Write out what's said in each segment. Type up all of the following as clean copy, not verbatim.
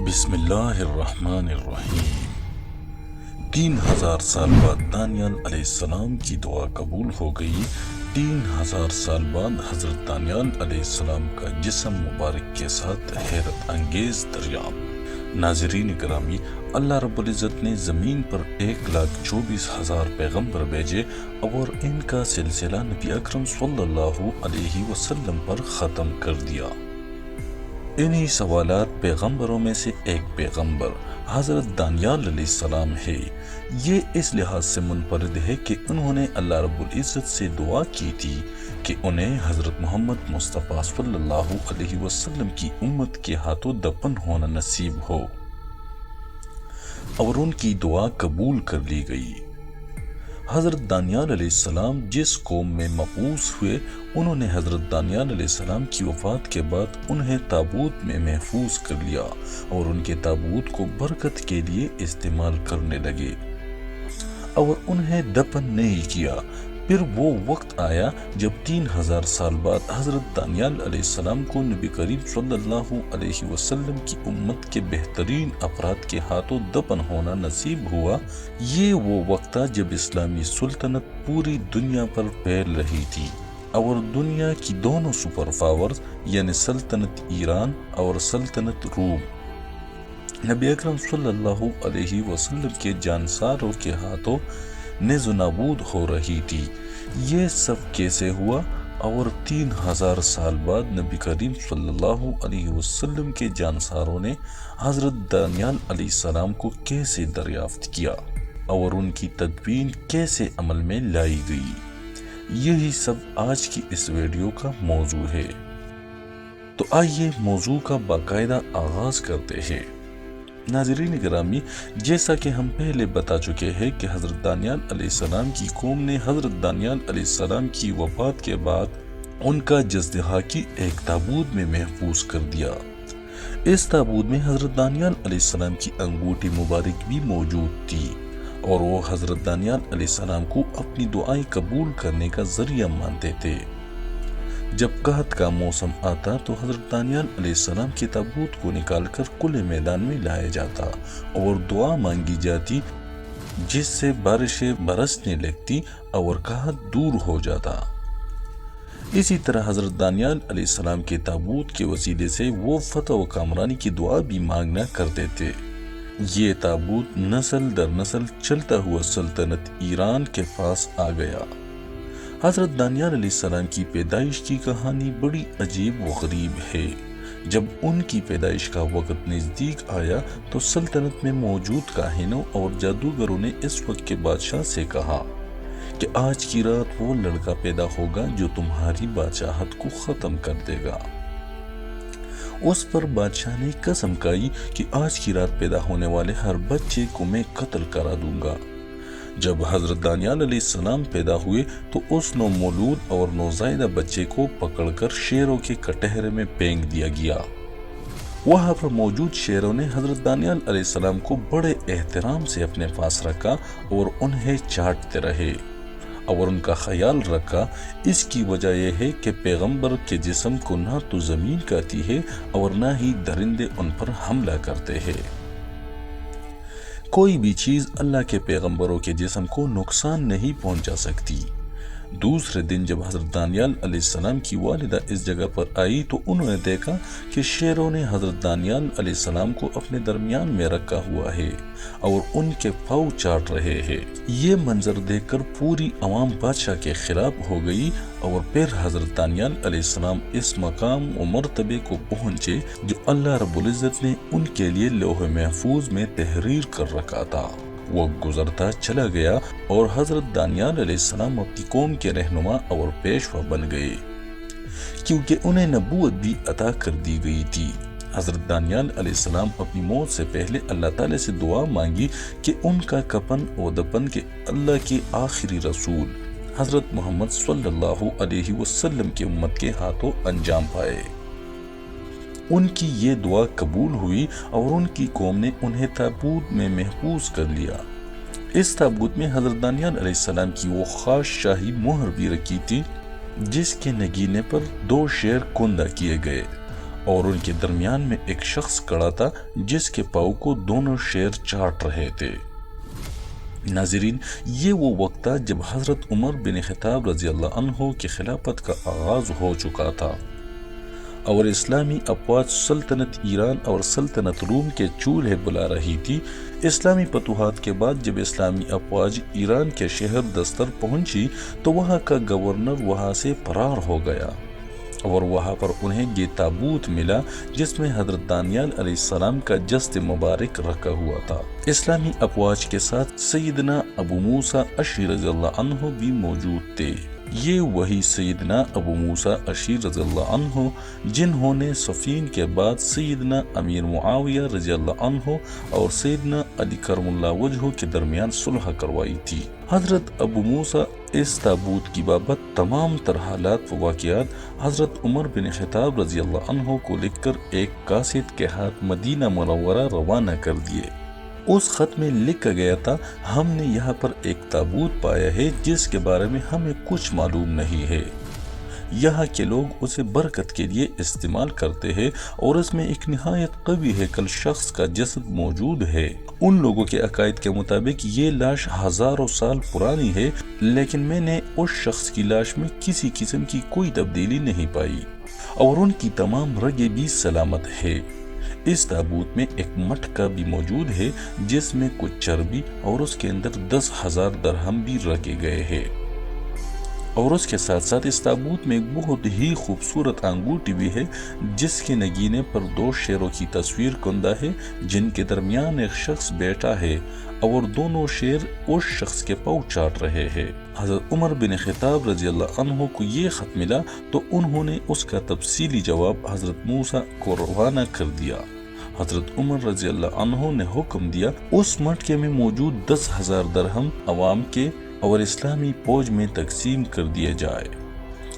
بسم اللہ الرحمن الرحیم۔ 3000 سال بعد دانیال علیہ السلام کی دعا قبول ہو گئی۔ 3000 سال بعد حضرت دانیال علیہ السلام کا جسم مبارک کے ساتھ حیرت انگیز دریافت۔ ناظرین گرامی، اللہ رب العزت نے زمین پر 1,24,000 پیغمبر بھیجے اور ان کا سلسلہ نبی اکرم صلی اللہ علیہ وسلم پر ختم کر دیا۔ انہی سوالات پیغمبروں میں سے ایک پیغمبر حضرت دانیال علیہ السلام ہے۔ یہ اس لحاظ سے منفرد ہے کہ انہوں نے اللہ رب العزت سے دعا کی تھی کہ انہیں حضرت محمد مصطفیٰ صلی اللہ علیہ وسلم کی امت کے ہاتھوں دفن ہونا نصیب ہو، اور ان کی دعا قبول کر لی گئی۔ حضرت دانیال علیہ السلام جس قوم میں مبعوث ہوئے، انہوں نے حضرت دانیال علیہ السلام کی وفات کے بعد انہیں تابوت میں محفوظ کر لیا اور ان کے تابوت کو برکت کے لیے استعمال کرنے لگے اور انہیں دفن نہیں کیا۔ پھر وہ وقت آیا جب 3000 سال بعد حضرت دانیال علیہ السلام کو نبی کریم صلی اللہ علیہ وسلم کی امت کے بہترین افراد کے ہاتھوں دفن ہونا نصیب ہوا۔ یہ وہ وقت تھا جب اسلامی سلطنت پوری دنیا پر پھیل رہی تھی اور دنیا کی دونوں سپر پاورز یعنی سلطنت ایران اور سلطنت روم نبی اکرم صلی اللہ علیہ وسلم کے جانساروں کے ہاتھوں نیز و نابود ہو رہی تھی۔ یہ سب کیسے ہوا اور 3000 سال بعد نبی کریم صلی اللہ علیہ وسلم کے جانساروں نے حضرت دانیال علیہ السلام کو کیسے دریافت کیا اور ان کی تدفین کیسے عمل میں لائی گئی، یہی سب آج کی اس ویڈیو کا موضوع ہے۔ تو آئیے موضوع کا باقاعدہ آغاز کرتے ہیں۔ ناظرین گرامی، جیسا کہ ہم پہلے بتا چکے ہیں کہ حضرت دانیال علیہ السلام کی قوم نے حضرت دانیال علیہ السلام کی وفات کے بعد ان کا جسدہ کی ایک تابوت میں محفوظ کر دیا۔ اس تابوت میں حضرت دانیال علیہ السلام کی انگوٹھی مبارک بھی موجود تھی اور وہ حضرت دانیال علیہ السلام کو اپنی دعائیں قبول کرنے کا ذریعہ مانتے تھے۔ جب قحط کا موسم آتا تو حضرت دانیال علیہ السلام کے تابوت کو نکال کر کھلے میدان میں لایا جاتا اور دعا مانگی جاتی، جس سے بارشیں برسنے لگتی اور قحط دور ہو جاتا۔ اسی طرح حضرت دانیال علیہ السلام کے تابوت کے وسیلے سے وہ فتح و کامرانی کی دعا بھی مانگنا کرتے تھے۔ یہ تابوت نسل در نسل چلتا ہوا سلطنت ایران کے پاس آ گیا۔ حضرت دانیال علیہ السلام کی پیدائش کی کہانی بڑی عجیب و غریب ہے۔ جب ان کی پیدائش کا وقت نزدیک آیا تو سلطنت میں موجود کاہنوں اور جادوگروں نے اس وقت کے بادشاہ سے کہا کہ آج کی رات وہ لڑکا پیدا ہوگا جو تمہاری بادشاہت کو ختم کر دے گا۔ اس پر بادشاہ نے قسم کھائی کہ آج کی رات پیدا ہونے والے ہر بچے کو میں قتل کرا دوں گا۔ جب حضرت دانیال علیہ السلام پیدا ہوئے تو اس نومولود اور نوزائیدہ بچے کو پکڑ کر شیروں کے کٹہرے میں پھینک دیا گیا۔ وہاں پر موجود شیروں نے حضرت دانیال علیہ السلام کو بڑے احترام سے اپنے پاس رکھا اور انہیں چاٹتے رہے اور ان کا خیال رکھا۔ اس کی وجہ یہ ہے کہ پیغمبر کے جسم کو نہ تو زمین کھاتی ہے اور نہ ہی درندے ان پر حملہ کرتے ہیں۔ کوئی بھی چیز اللہ کے پیغمبروں کے جسم کو نقصان نہیں پہنچا سکتی۔ دوسرے دن جب حضرت دانیال علیہ السلام کی والدہ اس جگہ پر آئی تو انہوں نے دیکھا کہ شیروں نے حضرت دانیال علیہ السلام کو اپنے درمیان میں رکھا ہوا ہے اور ان کے پاؤں چاٹ رہے ہیں۔ یہ منظر دیکھ کر پوری عوام بادشاہ کے خلاف ہو گئی اور پھر حضرت دانیال علیہ السلام اس مقام و مرتبے کو پہنچے جو اللہ رب العزت نے ان کے لیے لوح محفوظ میں تحریر کر رکھا تھا۔ وہ گزرتا چلا گیا اور حضرت دانیال علیہ السلام اپنی قوم کے رہنما اور پیشوا بن گئے، کیونکہ انہیں نبوت بھی عطا کر دی گئی تھی۔ حضرت دانیال علیہ السلام اپنی موت سے پہلے اللہ تعالی سے دعا مانگی کہ ان کا کفن و دفن کے اللہ کے آخری رسول حضرت محمد صلی اللہ علیہ وسلم کی امت کے ہاتھوں انجام پائے۔ ان کی یہ دعا قبول ہوئی اور ان کی قوم نے انہیں تابوت میں محفوظ کر لیا۔ اس تابوت میں حضرت دانیال علیہ السلام کی وہ خاص شاہی مہر بھی رکھی تھی جس کے نگینے پر 2 شیر کندہ کیے گئے اور ان کے درمیان میں ایک شخص کھڑا تھا جس کے پاؤں کو دونوں شیر چاٹ رہے تھے۔ ناظرین، یہ وہ وقت تھا جب حضرت عمر بن خطاب رضی اللہ عنہ کی خلافت کا آغاز ہو چکا تھا اور اسلامی افواج سلطنت ایران اور سلطنت روم کے چولہے بلا رہی تھی۔ اسلامی فتوحات کے بعد جب اسلامی افواج ایران کے شہر دستر پہنچی تو وہاں کا گورنر وہاں سے فرار ہو گیا اور وہاں پر انہیں یہ تابوت ملا جس میں حضرت دانیال علیہ السلام کا جسد مبارک رکھا ہوا تھا۔ اسلامی افواج کے ساتھ سیدنا ابو موسیٰ اشعری رضی اللہ عنہ بھی موجود تھے۔ یہ وہی سیدنا ابو موسیٰ اشعری رضی اللہ عنہ جنہوں نے صفین کے بعد سیدنا امیر معاویہ رضی اللہ عنہ اور سیدنا علی کرم اللہ وجہہ کے درمیان صلح کروائی تھی۔ حضرت ابو موسیٰ اس تابوت کی بابت تمام تر حالات و واقعات حضرت عمر بن خطاب رضی اللہ عنہ کو لکھ کر ایک قاصد کے ہاتھ مدینہ منورہ روانہ کر دیے۔ اس خط میں لکھا گیا تھا، ہم نے یہاں پر ایک تابوت پایا ہے جس کے بارے میں ہمیں کچھ معلوم نہیں ہے۔ یہاں کے لوگ اسے برکت کے لیے استعمال کرتے ہیں اور اس میں ایک نہایت قوی ہیکل شخص کا جسد موجود ہے۔ ان لوگوں کے عقائد کے مطابق یہ لاش ہزاروں سال پرانی ہے، لیکن میں نے اس شخص کی لاش میں کسی قسم کی کوئی تبدیلی نہیں پائی اور ان کی تمام رگیں بھی سلامت ہے۔ اس تابوت میں ایک مٹکا بھی موجود ہے جس میں کچھ چربی اور اس کے اندر 10,000 درہم بھی رکھے گئے ہیں، اور اس کے ساتھ ساتھ اس تابوت میں ایک بہت ہی خوبصورت انگوٹھی بھی ہے جس کے نگینے پر 2 شیروں کی تصویر کندہ ہے جن کے درمیان ایک شخص بیٹھا ہے اور دونوں شیر اس شخص کے پاؤں چاٹ رہے ہیں۔ حضرت عمر بن خطاب رضی اللہ عنہ کو یہ خط ملا تو انہوں نے اس کا تفصیلی جواب حضرت موسیٰ کو روانہ کر دیا۔ حضرت عمر رضی اللہ عنہ نے حکم دیا اس مٹکے میں موجود 10,000 درہم عوام کے اور اسلامی فوج میں تقسیم کر دیا جائے۔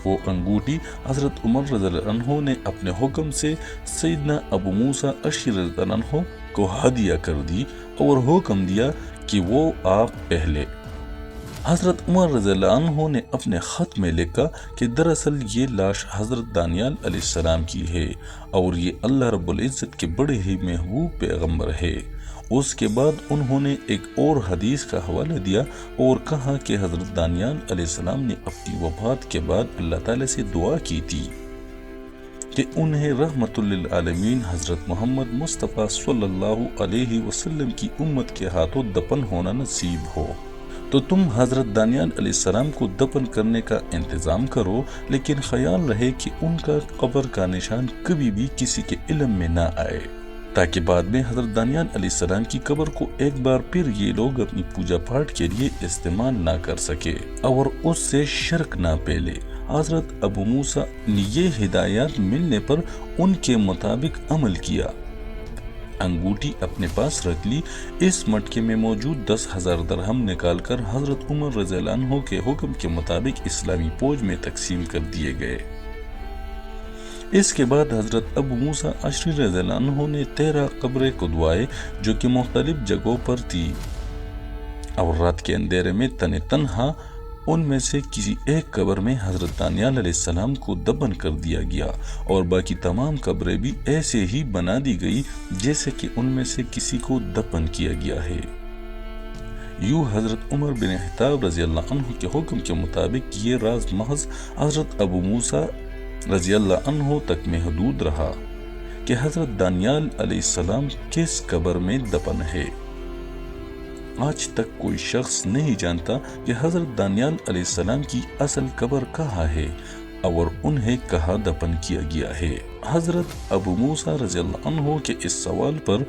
وہ انگوٹھی حضرت عمر رضی اللہ عنہ نے اپنے حکم سے سیدنا ابو موسیٰ اشعری رضی اللہ عنہ کو ہدیہ کر دی اور حکم دیا کہ وہ آپ پہلے۔ حضرت عمر رضی اللہ عنہ نے اپنے خط میں لکھا کہ دراصل یہ لاش حضرت دانیال علیہ السلام کی ہے اور یہ اللہ رب العزت کے بڑے ہی محبوب پیغمبر ہے۔ اس کے بعد انہوں نے ایک اور حدیث کا حوالہ دیا اور کہا کہ حضرت دانیال علیہ السلام نے اپنی وفات کے بعد اللہ تعالیٰ سے دعا کی تھی کہ انہیں رحمت للعالمین حضرت محمد مصطفیٰ صلی اللہ علیہ وسلم کی امت کے ہاتھوں دفن ہونا نصیب ہو، تو تم حضرت دانیال علیہ السلام کو دفن کرنے کا انتظام کرو، لیکن خیال رہے کہ ان کا قبر کا نشان کبھی بھی کسی کے علم میں نہ آئے، تاکہ بعد میں حضرت دانیال علیہ السلام کی قبر کو ایک بار پھر یہ لوگ اپنی پوجا پاٹ کے لیے استعمال نہ کر سکے اور اس سے شرک نہ پھیلے۔ حضرت ابو موسیٰ نے یہ ہدایات ملنے پر ان کے مطابق عمل کیا، انگوٹھی اپنے پاس رکھ لی۔ اس مٹکے میں موجود 10,000 درہم نکال کر حضرت عمر رضی اللہ عنہ کے حکم کے مطابق اسلامی فوج میں تقسیم کر دیے گئے۔ اس کے بعد حضرت ابو موسیٰ اشعری رضی اللہ عنہ نے 13 قبریں کھدوائے جو کہ مختلف جگہوں پر تھی، اور رات کے اندھیرے میں تنہا ان میں سے کسی ایک قبر میں حضرت دانیال علیہ السلام کو دفن کر دیا گیا، اور باقی تمام قبریں بھی ایسے ہی بنا دی گئی جیسے کہ ان میں سے کسی کو دفن کیا گیا ہے۔ یوں حضرت عمر بن خطاب رضی اللہ عنہ کے حکم کے مطابق یہ راز محض حضرت ابو موسیٰ رضی اللہ عنہ تک محدود رہا کہ حضرت دانیال علیہ السلام کس قبر میں دفن ہے۔ آج تک کوئی شخص نہیں جانتا کہ حضرت دانیال علیہ السلام کی اصل قبر کہاں ہے اور انہیں کہاں دفن کیا گیا ہے۔ حضرت ابو موسیٰ رضی اللہ عنہ کے اس سوال پر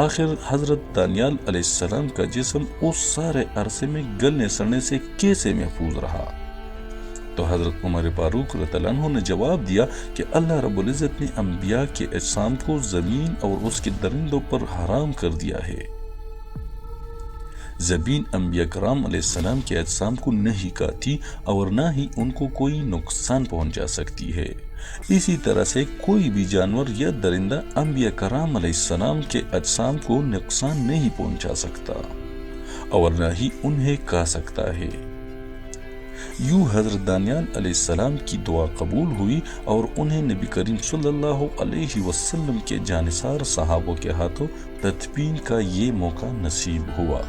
آخر حضرت دانیال علیہ السلام کا جسم اس سارے عرصے میں گلنے سڑنے سے کیسے محفوظ رہا، تو حضرت عمر فاروق رضی اللہ عنہ نے جواب دیا کہ اللہ رب العزت نے انبیاء کے اجسام کو زمین اور اس کے درندوں پر حرام کر دیا ہے۔ زمین انبیاء کرام علیہ السلام کے اجسام کو نہیں کاتی اور نہ ہی ان کو کوئی نقصان پہنچا سکتی ہے۔ اسی طرح سے کوئی بھی جانور یا درندہ انبیاء کرام علیہ السلام کے اجسام کو نقصان نہیں پہنچا سکتا اور نہ ہی انہیں کھا سکتا ہے۔ یوں حضرت دانیال علیہ السلام کی دعا قبول ہوئی اور انہیں نبی کریم صلی اللہ علیہ وسلم کے جانثار صحابوں کے ہاتھوں تدفین کا یہ موقع نصیب ہوا۔